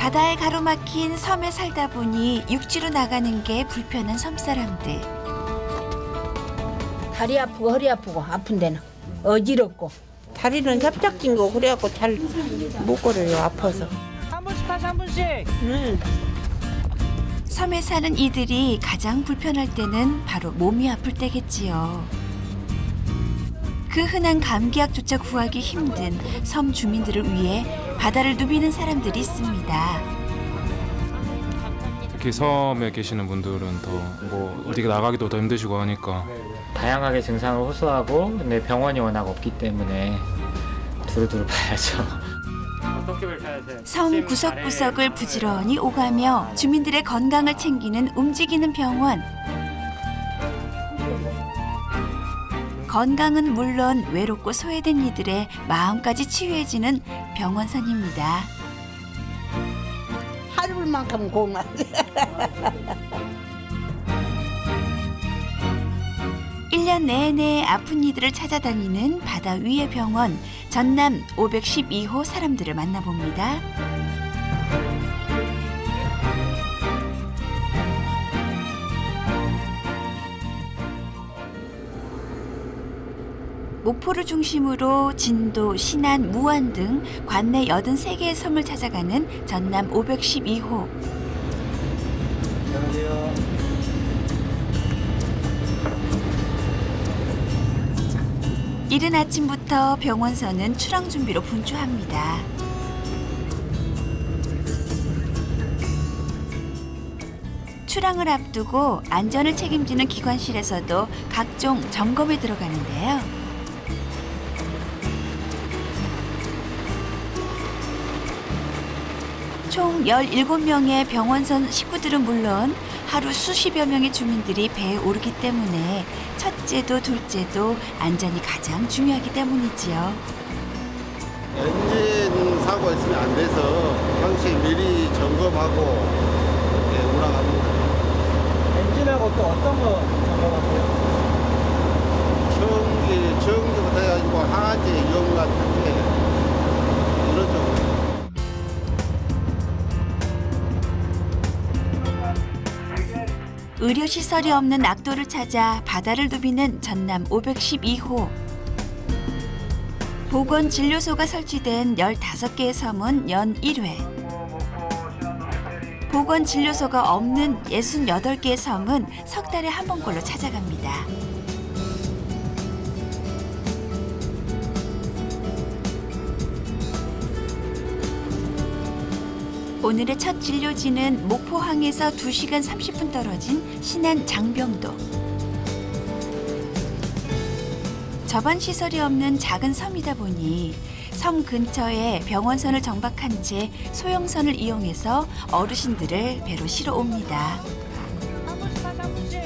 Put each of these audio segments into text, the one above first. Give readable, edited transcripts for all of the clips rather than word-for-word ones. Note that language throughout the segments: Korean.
바다에 가로막힌 섬에 살다 보니 육지로 나가는 게 불편한 섬사람들. 다리 아프고 허리 아프고 아픈 데는 어지럽고. 다리는 협착진 거 그래갖고 잘 못 걸어요 아파서. 한 분씩 하세요, 한 분씩. 섬에 사는 이들이 가장 불편할 때는 바로 몸이 아플 때겠지요. 그 흔한 감기약조차 구하기 힘든 섬 주민들을 위해 바다를 누비는 사람들이 있습니다. 특히 섬에 계시는 분들은 더 뭐 어디 나가기도 더 힘드시고 하니까 다양하게 증상을 호소하고 근데 병원이 워낙 없기 때문에 두루두루 봐야죠. 어떻게 불편하세요? 섬 구석구석을 부지런히 오가며 주민들의 건강을 챙기는 움직이는 병원. 건강은 물론 외롭고 소외된 이들의 마음까지 치유해지는 병원선입니다. 하루만큼 고마. 1년 내내 아픈 이들을 찾아다니는 바다 위의 병원 전남 512호 사람들을 만나봅니다. 목포를 중심으로 진도, 신안, 무안 등 관내 83개의 섬을 찾아가는 전남 512호. 이른 아침부터 병원선은 출항 준비로 분주합니다. 출항을 앞두고 안전을 책임지는 기관실에서도 각종 점검에 들어가는데요. 총 17명의 병원선 식구들은 물론 하루 수십여 명의 주민들이 배에 오르기 때문에 첫째도 둘째도 안전이 가장 중요하기 때문이지요. 엔진 사고가 있으면 안 돼서 항상 미리 점검하고 운항합니다. 엔진하고 또 어떤 거 점검하세요? 전기부터 해가지고 하재, 연 같은 게 이런 쪽으로. 의료시설이 없는 낙도를 찾아 바다를 누비는 전남 512호. 보건진료소가 설치된 15개의 섬은 연 1회. 보건진료소가 없는 68개의 섬은 석 달에 한 번꼴로 찾아갑니다. 오늘의 첫 진료지는 목포항에서 2시간 30분 떨어진 신안 장병도. 접안 시설이 없는 작은 섬이다 보니 섬 근처에 병원선을 정박한 채 소형선을 이용해서 어르신들을 배로 실어 옵니다. 한 분씩 하세요, 한 분씩.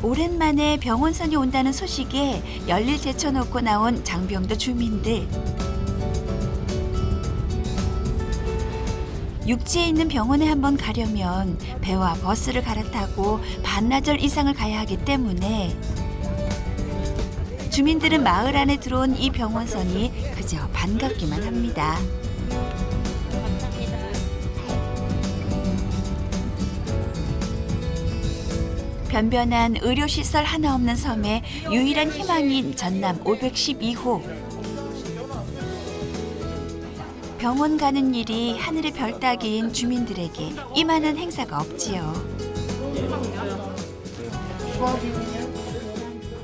오랜만에 병원선이 온다는 소식에 열일 제쳐놓고 나온 장병도 주민들. 육지에 있는 병원에 한번 가려면 배와 버스를 갈아타고 반나절 이상을 가야 하기 때문에 주민들은 마을 안에 들어온 이 병원선이 그저 반갑기만 합니다. 변변한 의료시설 하나 없는 섬의 유일한 희망인 전남 512호. 병원 가는 일이 하늘의 별 따기인 주민들에게 이만한 행사가 없지요.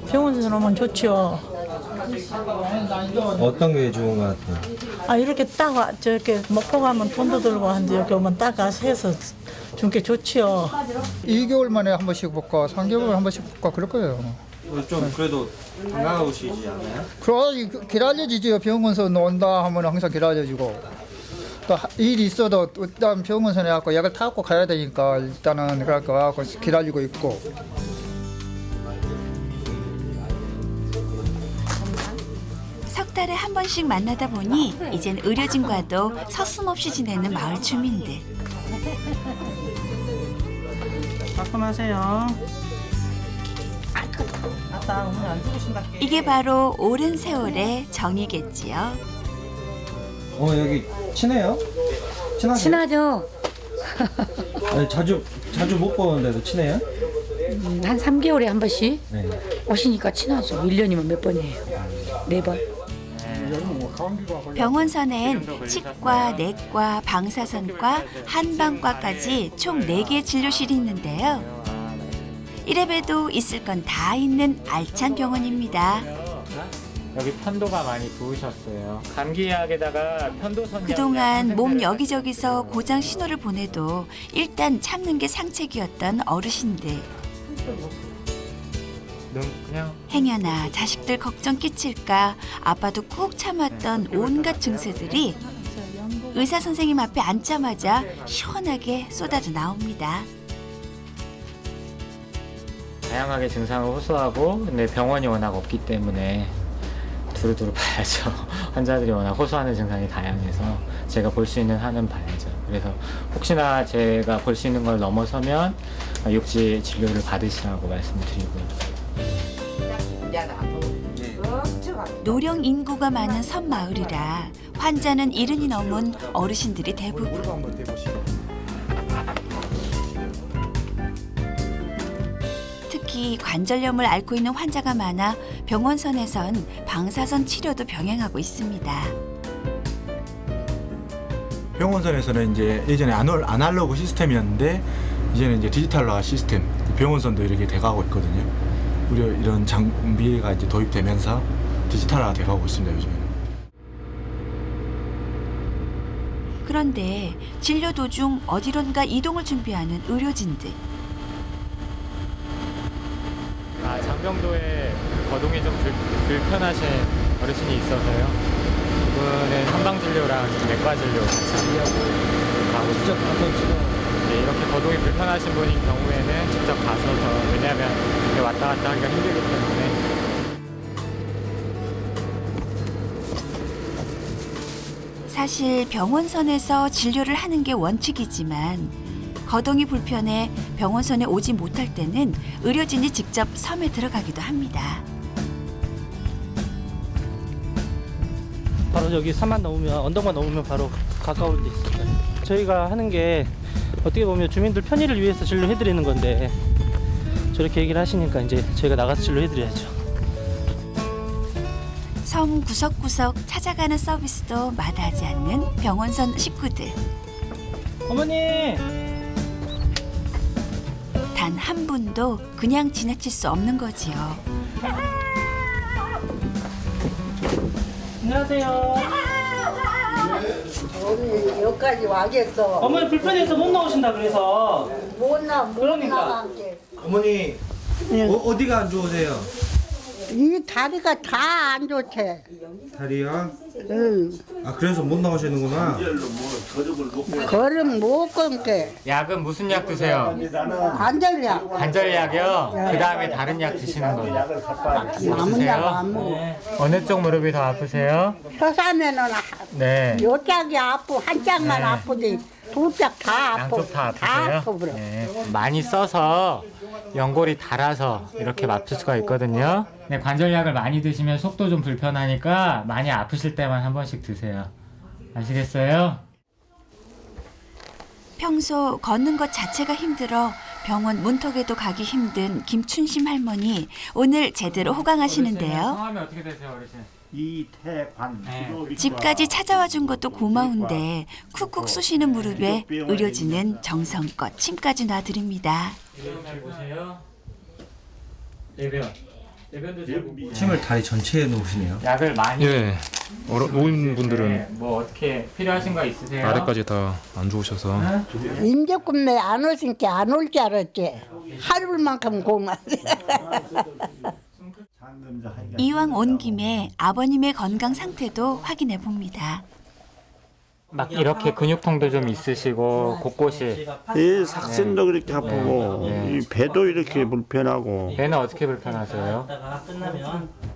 병원에서 오면 좋죠. 어떤 게 좋은 것 같아요? 아 이렇게 딱 저렇게 목포 가면 돈도 들고 한데 여기 오면 딱 가서 해서 준 게 좋지요. 2개월 만에 한 번씩 볼까, 3개월 한 번씩 볼까 그럴 거예요. 좀 그래도 반가우시지 않나요? 그럼 기다려지죠. 병원서 온다 하면 항상 기다려지고. 또 일이 있어도 일단 병원선에 갖고 약을 타고 가야 되니까 일단은 그렇게 와서 기다리고 있고. 석 달에 한 번씩 만나다 보니 이젠 의료진과도 서슴없이 지내는 마을 주민들. 가끔하세요. 아따, 오늘 안 죽으신다. 이게 바로 오랜 세월의 정이겠지요. 여기 친해요? 친하세요? 친하죠? 아니, 자주 못 보는데도 친해요? 한 3개월에 한 번씩 네. 오시니까 친하죠. 1년이면 몇 번이에요? 4번. 병원선엔 치과, 내과, 방사선과, 한방과까지 총 4개 진료실이 있는데요. 이래봬도 있을 건 다 있는 알찬 병원입니다. 여기 편도가 많이 부으셨어요. 감기약에다가 편도선 그동안 몸 여기저기서 고장 신호를 보내도 일단 참는 게 상책이었던 어르신들. 그냥 행여나 자식들 걱정 끼칠까 아빠도 꾹 참았던 온갖 증세들이 의사 선생님 앞에 앉자마자 시원하게 쏟아져 나옵니다. 다양하게 증상을 호소하고 근데 병원이 워낙 없기 때문에 두루두루 봐야죠. 환자들이 워낙 호소하는 증상이 다양해서 제가 볼 수 있는 한은 봐야죠. 그래서 혹시나 제가 볼 수 있는 걸 넘어서면 육지 진료를 받으시라고 말씀드리고요. 노령 인구가 많은 섬마을이라 환자는 70이 넘은 어르신들이 대부분. 특히 관절염을 앓고 있는 환자가 많아 병원선에선 방사선 치료도 병행하고 있습니다. 병원선에서는 이제 예전에 아날로그 시스템이었는데 이제는 이제 디지털화 시스템, 병원선도 이렇게 돼가고 있거든요. 우려 이런 장비가 이제 도입되면서 디지털화 돼가고 있습니다, 요즘에는. 그런데 진료 도중 어디론가 이동을 준비하는 의료진들. 장병도에 거동이 좀 불편하신 어르신이 있어서요. 그분은 한방진료랑 내과 진료 같이 하려고 가고 직접 가서 지금 이렇게 거동이 불편하신 분인 경우에는 직접 가서서 왜냐하면 이렇게 왔다 갔다 하기가 힘들기 때문에 사실 병원선에서 진료를 하는 게 원칙이지만 거동이 불편해 병원선에 오지 못할 때는 의료진이 직접 섬에 들어가기도 합니다. 바로 여기 산만 넘으면 언덕만 넘으면 바로 가까운 데 있습니다. 저희가 하는 게 어떻게 보면 주민들 편의를 위해서 진료해드리는 건데 저렇게 얘기를 하시니까 이제 저희가 나가서 진료해드려야죠. 섬 구석구석 찾아가는 서비스도 마다하지 않는 병원선 식구들. 어머니! 단 한 분도 그냥 지나칠 수 없는 거지요. 안녕하세요. 오늘 여기까지 와겠어. 어머니 불편해서 못 나오신다 그래서. 못 그러니까. 나간 게. 어머니 어디가 안 좋으세요? 이 다리가 다 안 좋대. 다리요? 응. 아 그래서 못 나오시는구나. 걸음 못 걷게. 약은 무슨 약 드세요? 관절약. 관절약이요? 그 다음에 다른 약 드시는 거예요? 남은 약 안 먹어. 어느 쪽 무릎이 더 아프세요? 서사면은 네. 요 짝이 아프 한 짝만 네. 아프지 두 짝 다 아파. 양쪽 다 다 아프세요? 아파 그래. 네. 많이 써서 연골이 닳아서 이렇게 아플 수가 있거든요. 네, 관절약을 많이 드시면 속도 좀 불편하니까 많이 아프실 때만 한 번씩 드세요. 아시겠어요? 평소 걷는 것 자체가 힘들어 병원 문턱에도 가기 힘든 김춘심 할머니 오늘 제대로 호강하시는데요. 성함이 어떻게 되세요, 어르신? 이태관. 네. 집까지 찾아와 준 것도 고마운데 쿡쿡 쑤시는 무릎에 의료진은 정성껏 침까지 놔드립니다. 잘 보세요. 내변. 내변도 잘 보고. 침을 다리 전체에 놓으시네요. 약을 많이. 예, 노인분들은 뭐 어떻게 필요하신 거 있으세요? 아래까지 다 안 좋으셔서 인제꿈에 안 오시니까 안 올 줄 알았지. 하루만큼 고만. 이왕 온 김에 아버님의 건강 상태도 확인해 봅니다. 막 이렇게 근육통도 좀 있으시고 곳곳이. 이 삭신도 그렇게 아프고 네. 이 배도 이렇게 불편하고 배는 어떻게 불편하세요?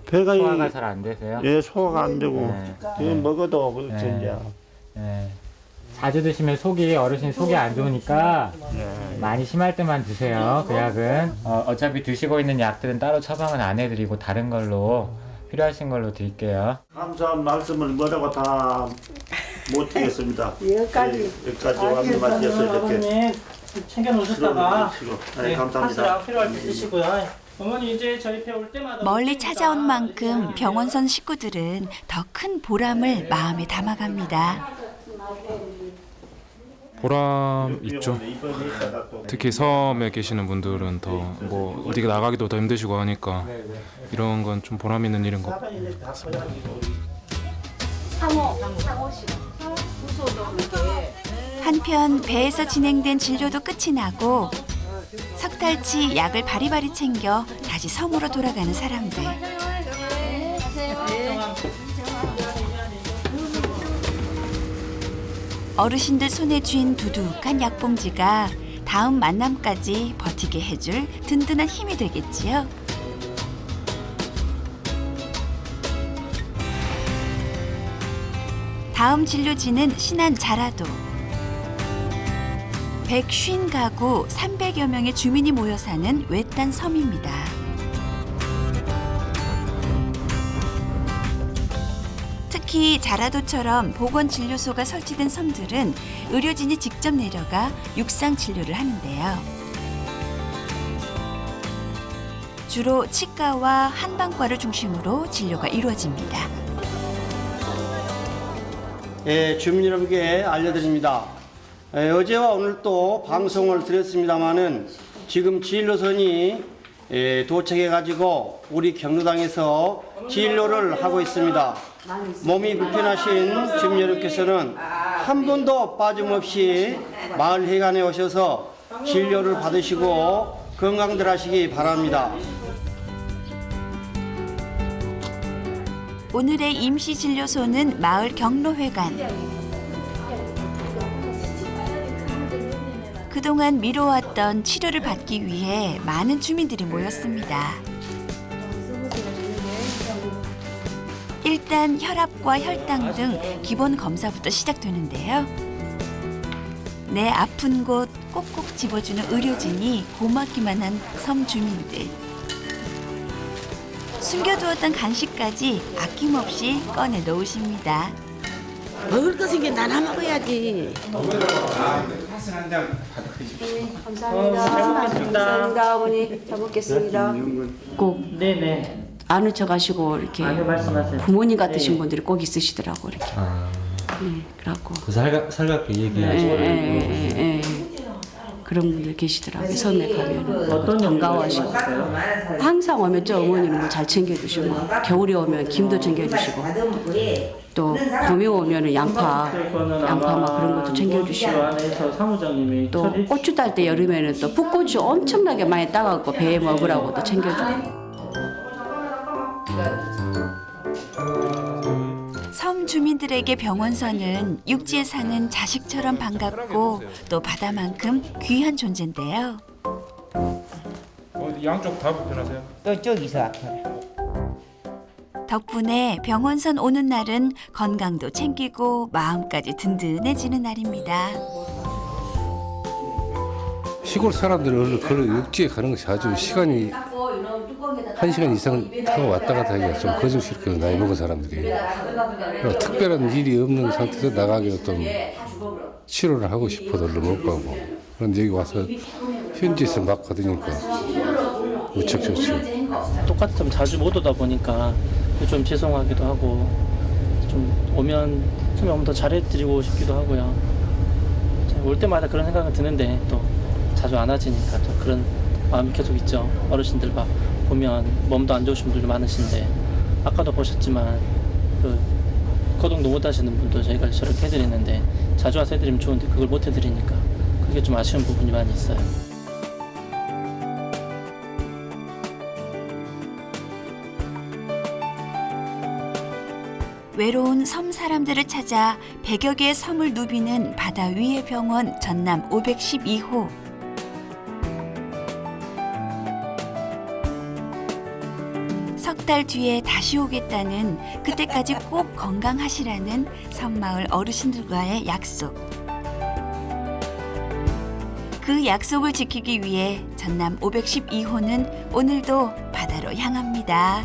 배가 소화가 잘 안 되세요? 예 소화가 안 되고 네. 먹어도 그렇게 네. 이제 네. 자주 드시면 어르신 속이 안 좋으니까 많이 심할 때만 드세요. 그 약은 어차피 드시고 있는 약들은 따로 처방은 안 해드리고 다른 걸로 필요하신 걸로 드릴게요. 감사한 말씀을 뭐라고 다 못 하겠습니다. 여기까지. 여기까지 왔는 맞이해서 이렇게 챙겨 놓으셨다가 네, 감사합니다. 파스랑 필요할 때 드시고요. 어머니 이제 저희 배 올 때마다 멀리 찾아온 만큼 병원선 식구들은 더 큰 보람을 마음에 담아갑니다. 보람 있죠. 특히 섬에 계시는 분들은 더 뭐 어디 나가기도 더 힘드시고 하니까 이런 건 좀 보람 있는 일인 것 같습니다. 한편 배에서 진행된 진료도 끝이 나고 석 달치 약을 바리바리 챙겨 다시 섬으로 돌아가는 사람들. 어르신들 손에 쥔 두둑한 약봉지가 다음 만남까지 버티게 해줄 든든한 힘이 되겠지요. 다음 진료지는 신안 자라도. 150가구 300여 명의 주민이 모여 사는 외딴 섬입니다. 특히 자라도처럼 보건진료소가 설치된 섬들은 의료진이 직접 내려가 육상 진료를 하는데요. 주로 치과와 한방과를 중심으로 진료가 이루어집니다. 예, 주민 여러분께 알려드립니다. 어제와 오늘 또 방송을 드렸습니다마는 지금 진료선이 도착해가지고 우리 경로당에서 진료를 하고 있습니다. 몸이 불편하신 주민 여러분께서는 한 번도 빠짐없이 마을 회관에 오셔서 진료를 받으시고 건강들 하시기 바랍니다. 오늘의 임시진료소는 마을 경로회관. 그동안 미뤄왔던 치료를 받기 위해 많은 주민들이 모였습니다. 일단 혈압과 혈당 등 기본 검사부터 시작되는데요. 내 아픈 곳 꼭꼭 집어주는 의료진이 고맙기만 한 섬 주민들. 숨겨두었던 간식까지 아낌없이 꺼내 놓으십니다. 먹을 거 생겨 나나 먹어야지. 감사합니다. 어머니. 잘 먹겠습니다. 꼭 네네. 아는 척 하시고 이렇게 말씀하세요. 부모님 같으신 분들이 꼭 있으시더라고 이렇게. 네, 그래갖고. 살갑게 얘기하시고. 그런 분들 계시더라고요. 섬에 가면 어떤 반가워하시고. 항상 오면 저 어머니는 잘 챙겨주시고 겨울에 오면 김도 챙겨주시고 또 봄에 오면 양파 막 그런 것도 챙겨주시고 또 고추 딸 때 여름에는 또 풋고추 엄청나게 많이 따갖고 배에 먹으라고 또 챙겨주고. 섬 주민들에게 병원선은 육지에 사는 자식처럼 반갑고 또 바다만큼 귀한 존재인데요. 양쪽 다 불편하세요? 이쪽이서 아파요. 덕분에 병원선 오는 날은 건강도 챙기고 마음까지 든든해지는 날입니다. 시골 사람들은 그런 육지에 가는 것이 아주 시간이 1시간 이상 타고 왔다 갔다 하기가 좀 거짓스럽게 나이 먹은 사람들이 특별한 일이 없는 상태에서 나가기가 좀 치료를 하고 싶어도 못 가고 그런데 여기 와서 현지에서 막 받으니까 무척 좋죠. 똑같이 좀 자주 못 오다 보니까 좀 죄송하기도 하고 좀 오면 처음에 오면 더 잘해드리고 싶기도 하고요. 올 때마다 그런 생각은 드는데 또 자주 안 와지니까 또 그런 마음이 계속 있죠. 어르신들 막 보면 몸도 안 좋으신 분들도 많으신데 아까도 보셨지만 그 거동도 못 하시는 분도 저희가 저렇게 해드리는데 자주 와서 해드리면 좋은데 그걸 못 해드리니까 그게 좀 아쉬운 부분이 많이 있어요. 외로운 섬 사람들을 찾아 100여 개의 섬을 누비는 바다 위의 병원 전남 512호. 석 달 뒤에 다시 오겠다는 그때까지 꼭 건강하시라는 섬마을 어르신들과의 약속. 그 약속을 지키기 위해 전남 512호는 오늘도 바다로 향합니다.